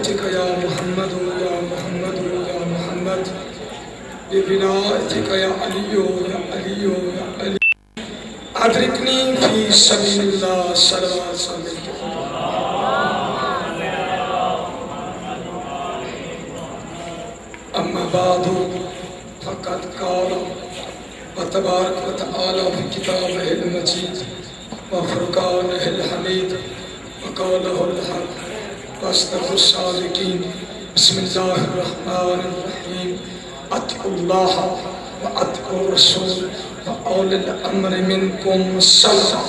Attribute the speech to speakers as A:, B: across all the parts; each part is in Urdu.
A: بولایتک یا محمد یا محمد یا محمد بولایتک یا علی یا علی یا علی ادرکنی فی سبیل اللہ صلوات صلی اما بعد فقد قال وتبارك وتعالى في كتابه المجيد وفرقانه الحميد وقوله الحق واصدق الصادقين بسم الله الرحمن الرحيم اتقوا الله واتقوا الرسول واولي الامر منكم الصلاة.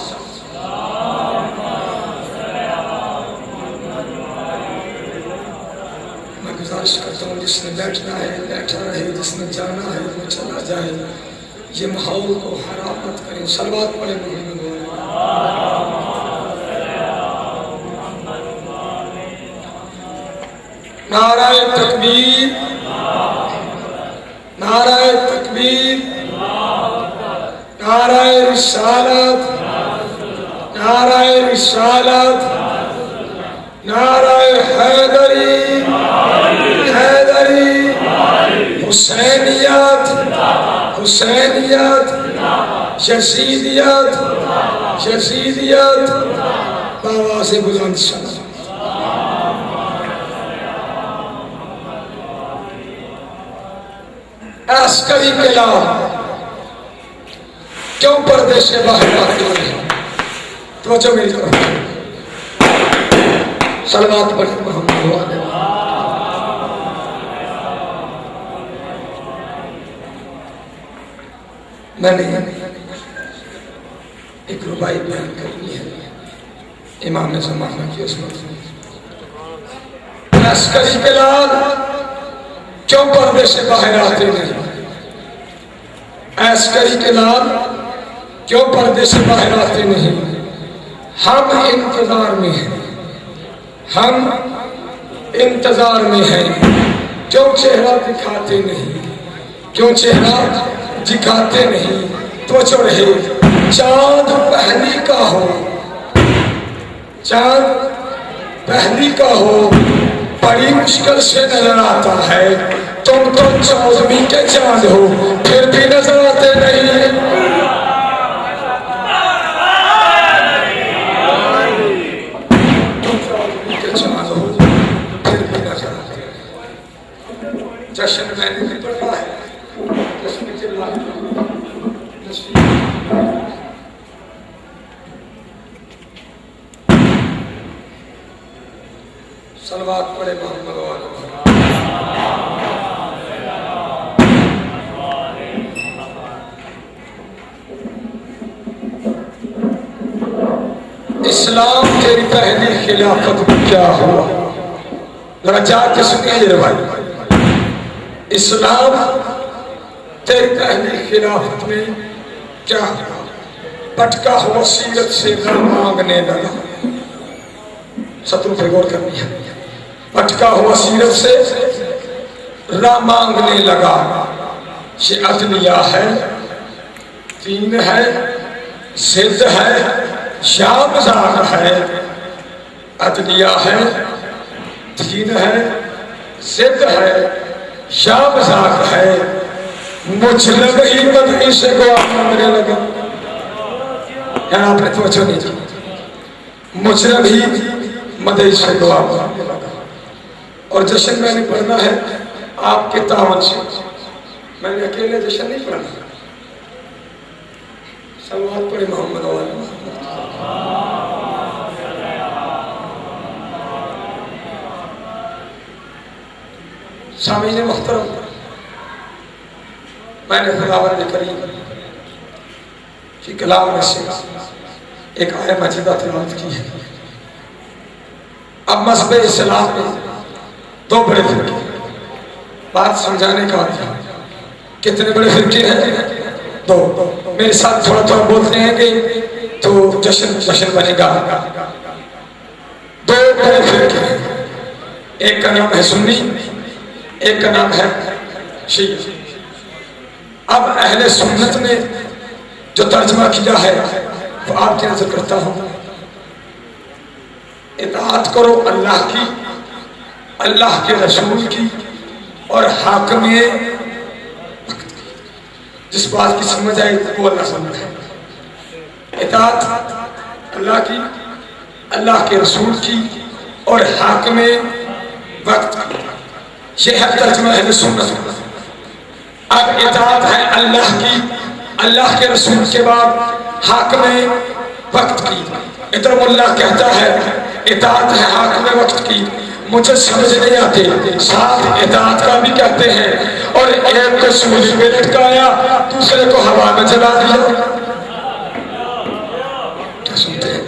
A: میں گزارش کرتا ہوں جس نے بیٹھنا ہے بیٹھا رہے، جس نے جانا ہے وہ چلا جائے، یہ ماحول کو خراب مت کریں. صلوات پڑھیں محمد والے. نعرہ تکبیر، نعرہ تکبیر، نعرہ رسالت، نعرہ رسالت، نعرہ حیدری، حیدری، حسینیت، حسینیت، یزیدیت، یزیدیت، بآواز بلند سنا. عسکری قلعہ کیوں پردے سے باہر آتے ہیں؟ توجہ میری طرف. صلوات پڑھ محمد والے. میں نے ایک ربائی بیان کرنی ہے امام زمانہ کی عظمت. عسکری قلعہ کیوں پردے سے باہر آتے نہیں؟ عسکری قلعہ کیوں پردے سے باہر آتے نہیں؟ ہم انتظار میں ہیں، ہم انتظار میں ہیں. کیوں چہرہ دکھاتے نہیں؟ کیوں چہرہ دکھاتے نہیں؟ تو جو رہے چاند پہلی کا ہو، چاند پہلی کا ہو بڑی مشکل سے نظر آتا ہے. تم تو 14ویں کے چاند ہو پھر بھی نظر آتے نہیں. تم 14ویں کے چاند ہو پھر بھی نظر آتے نہیں. جشن میں نے پڑھا ہے، جشن کے بعد صلوات پڑھے محمد والے. اسلام تیری پہلی خلافت میں کیا ہوا؟ ذرا جا کے سنیے یہ روایت. اسلام تیری پہلی خلافت میں کیا ہوا؟ پٹکا ہوا سیرت سے راہ مانگنے لگا. سطروں پہ غور کرنی ہے. پٹکا ہوا سیرت سے راہ مانگنے لگا. یہ عدلیہ ہے، دین ہے، ضد ہے، یا مزاق ہے. عدلیہ ہے، دین ہے، ضد ہے، یا مزاق ہے. مجرم ہی مدعی سے دعا مانگنے لگا. یہاں آپ نے توجہ نہیں کی. مجرم ہی مدعی سے دعا مانگنے لگا. اور جشن میں نے پڑھنا ہے آپ کے تعاون سے. میں نے اکیلے جشن نہیں پڑھنا. صلوات پڑھے محمد والے محمد. سامعین محترم، میں نے خداوند کریم کی کلام میں سے ایک آیہ مجیدہ تلاوت کی ہے. اب مذہب اسلام میں دو بڑے فرقے، بات سمجھانے کا آتا. کتنے بڑے فرقے ہیں؟ دو. میرے ساتھ تھوڑا تھوڑا بولتے ہیں کہ تو جشن بنے گا. دو بڑے فرقے ہیں. ایک کا نام ہے سنی، ایک کا نام ہے شیعہ. اب اہل سنت نے جو ترجمہ کیا ہے وہ آپ کی نظر کرتا ہوں. اطاعت کرو اللہ کی اللہ کے رسول کی اور حاکم جس بات کی سمجھ آئی وہ اللہ سمجھ ہے. اطاعت اللہ کی، اللہ کے رسول کی اور حاکم وقت کی، یہ ہے ترجمہ اہل سنت. اب اطاعت ہے اللہ کی، اللہ کے رسول کے بعد حاکم وقت کی. ادھر اللہ کہتا ہے اطاعت ہے حاکم وقت کی، مجھے سمجھ نہیں آتے، ساتھ اطاعت کا بھی کہتے ہیں، اور ایک کو سولی میں لٹکایا دوسرے کو ہوا میں جلا دیا. کیا سنتے ہیں؟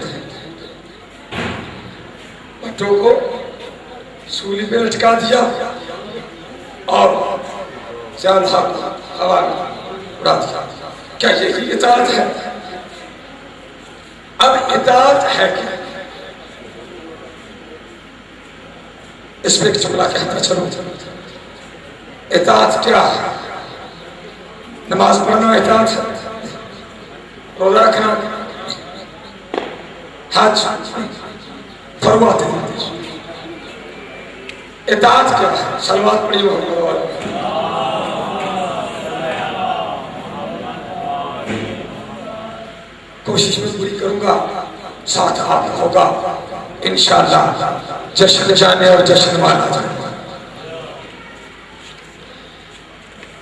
A: بچوں کو سولی میں لٹکا دیا اور جان ہوا میں اڑا دیا. کیا یہی اطاعت ہے؟ اب اطاعت ہے کہ اس پہ ایک جملہ کہتا چلو. اطاعت کیا ہے؟ نماز پڑھنا اطاعت ہے، روزہ رکھنا، حج فرماتے ہیں. اطاعت کیا ہے؟ صلوات پڑھی محمد والے. کوشش میں پوری کروں گا، ساتھ آپ ہوگا انشاءاللہ. جشن جانے اور جشن والا جانے.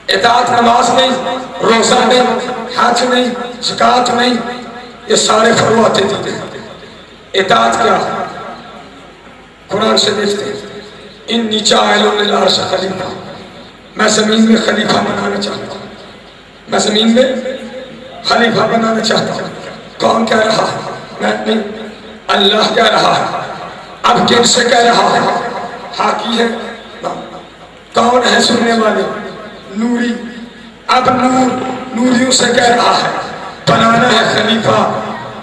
A: اطاعت نماز نہیں، روزہ نہیں، حج نہیں، زکوٰۃ نہیں، یہ سارے فرماتے دیتے ہیں. اطاعت کیا ہے؟ قرآن سے دیکھتے ہیں انی جاعل فی الارض خلیفہ، میں زمین میں خلیفہ بنانا چاہتا ہوں، میں زمین میں خلیفہ بنانا چاہتا ہوں. کون کہہ رہا ہے؟ میں نہیں، اللہ کہہ رہا ہے. اب کن سے کہہ رہا ہے؟ حاکی ہے. کون ہے سننے والے؟ نوری. اب نوریوں سے کہہ رہا ہے بنانا ہے خلیفہ.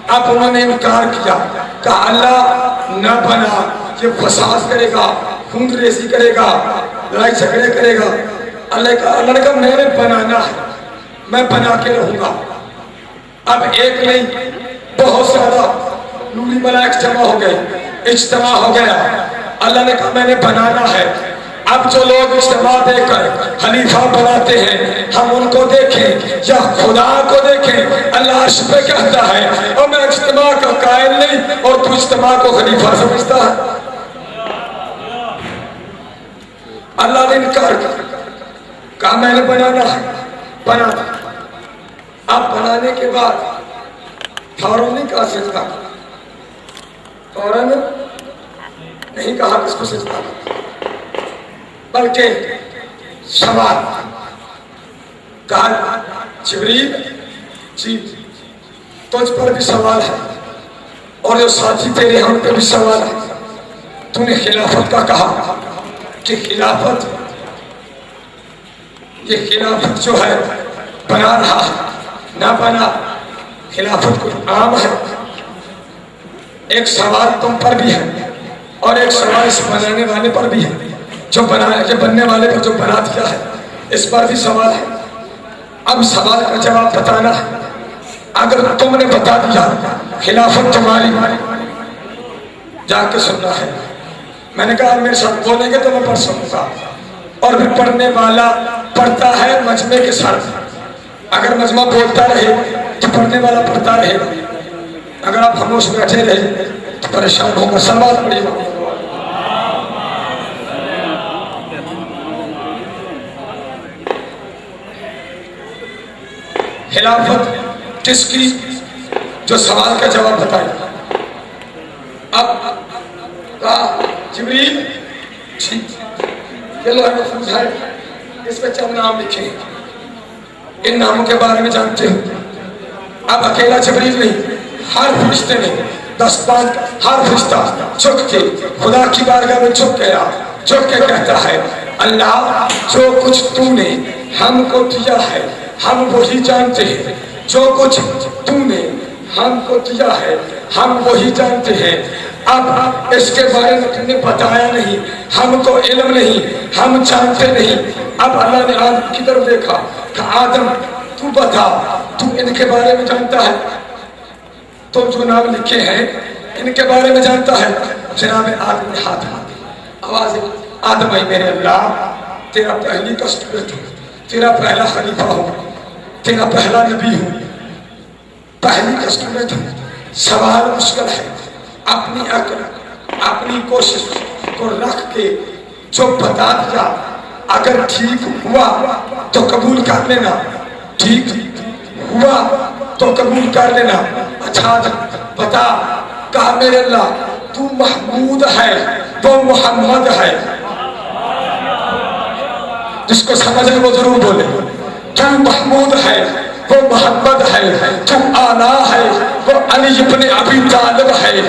A: اب انہوں نے انکار کیا، کہا اللہ نہ بنا، یہ فساد کرے گا، خون ریزی کرے گا، لڑائی جھگڑے کرے گا. اللہ نے کہا میں نے بنانا ہے، میں بنا کے رہوں گا. اب ایک نہیں بہت زیادہ نوری ملائک جمع ہو گئے، اجتماع ہو گیا. اللہ نے کہا میں نے بنانا ہے. اب جو لوگ اجتماع دے کر خلیفہ بناتے ہیں ہم ان کو دیکھیں یا خدا کو دیکھیں. اللہ عرش پہ کہتا ہے اور میں اجتماع کا قائل نہیں اور تو اجتماع کو خلیفہ سمجھتا ہے. اللہ نے انکار کہا میں نے بنانا ہے، بنا. اب بنانے کے بعد فوراً نہیں کہا سجدہ، فوراً نہیں کہا کس کو سجدہ، بلکہ سوال کہا جبریل جی تجھ پر بھی سوال ہے اور جو ساتھی تیرے ہم پہ بھی سوال ہے. تو نے خلافت کا کہا کہ خلافت، یہ خلافت جو ہے بنا رہا ہے نہ بنا، خلافت کچھ عام ہے. ایک سوال تم پر بھی ہے اور ایک سوال اس بنانے والے پر بھی ہے. جو بننے والے پر جو بنا دیا ہے اس پر بھی سوال ہے. اب سوال کا جواب بتانا ہے. اگر تم نے بتا دیا خلافت تمہاری، جا کے سننا ہے. میں نے کہا میرے ساتھ بولیں گے تو میں پڑھ سکوں گا. اور پھر پڑھنے والا پڑھتا ہے مجمع کے ساتھ. اگر مجمع بولتا رہے تو پڑھنے والا پڑھتا رہے گا. اگر آپ خاموش بیٹھے رہے تو پریشان ہوگا. سوال پڑھیے گا. خلافت کس کی؟ جو سوال کا جواب بتائے. اب کہا جبریل یہ لوح محفوظ ہے، اس پہ چند نام لکھے، ان ناموں کے بارے میں جانتے ہو. اب اکیلا جبریل نہیں، ہر فرشتے نے 10-5 ہر فرشتہ جھک کے خدا کی بارگاہ میں جھک گیا، جھک کے کہتا ہے اللہ جو کچھ تو نے ہم کو دیا ہے ہم وہی جانتے ہیں. جو کچھ تو نے ہم کو دیا ہے ہم وہی جانتے ہیں. اب اس کے بارے میں تم نے بتایا نہیں، ہم کو علم نہیں، ہم جانتے نہیں. اب اللہ نے آدم کی طرف دیکھا کہ آدم تو بتا، تو ان کے بارے میں جانتا ہے؟ تو جو نام لکھے ہیں ان کے بارے میں جانتا ہے؟ جناب آدم نے ہاتھ مارے، آدم اے میرے اللہ تیرا پہلی کسٹمر ہوں، تیرا پہلا خلیفہ ہوں، تیرا پہلا نبی ہوں، پہلی کسٹمر ہوں، سوال مشکل ہے، اپنی عقل اپنی کوشش کو رکھ کے جو بتا دیا اگر ٹھیک ہوا تو قبول کر لینا، ٹھیک ہوا تو قبول کر لینا۔ اچھا بتا، کہا میرے اللہ تو محمود ہے وہ محمد ہے، جس کو سمجھ ہے وہ ضرور بولے، تو محمود ہے وہ محمد ہے، تو آنا ہے وہ علی ابن ابی طالب ہے،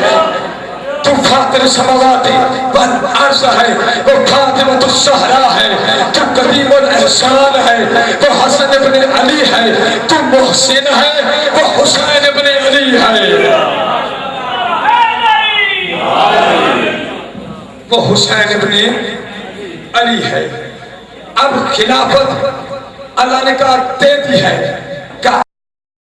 A: تو فاطر السماوات والارض ہے وہ فاطمۃ الزہرا ہے، تو قدیم الاحسان ہے وہ حسن ابن علی ہے، تو محسن ہے وہ حسین ابن علی ہے، وہ حسین ابن علی ہے۔ اب خلافت اللہ نے کہا دے دی ہے،